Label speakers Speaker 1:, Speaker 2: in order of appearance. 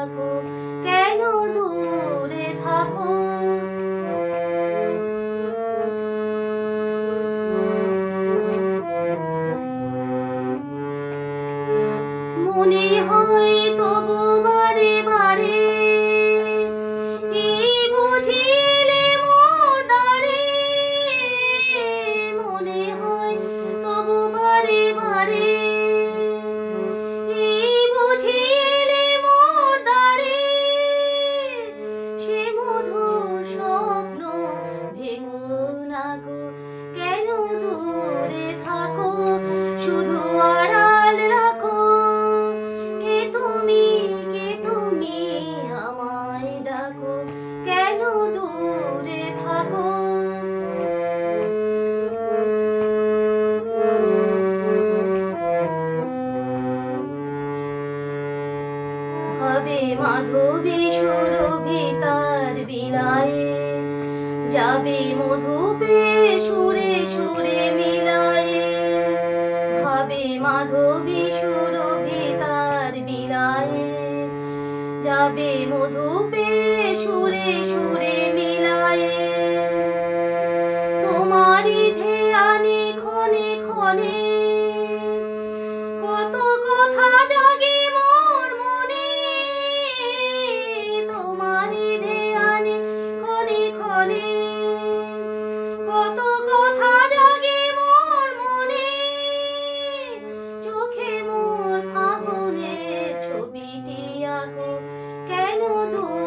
Speaker 1: ডাকো, কেন দূরে থাকো? মনে হয় তবু বারে বারে, এই বুঝিলে মোর দ্বারে। মনে হয় তবু বারে বারে, এই বুঝিলে মোর দ্বারে। সে মধুর স্বপ্ন ভেঙো না গো, কেন দূরে থাকো? শুধু আড়াল রাখো, কে তুমি, কে তুমি আমায় ডাকো, কেন দূরে থাকো? ভাবে মাধবী সুরভি তার বিলায়ে, যাবে মধুপে সুরে সুরে মিলায়ে। ভাবে মাধবী সুরভি তার বিলায়ে, যাবে মধুপে সুরে সুরে মিলায়ে। তোমারই ধ্যানে ক্ষণে ক্ষণে কত কথা জাগে মোর মনে। তোমারই ধ্যানে ক্ষণে ক্ষণে কত কথা জাগে মোর মনে। চোখে মোর ফাগুনের ছবিটি আঁকো, কেন দূরে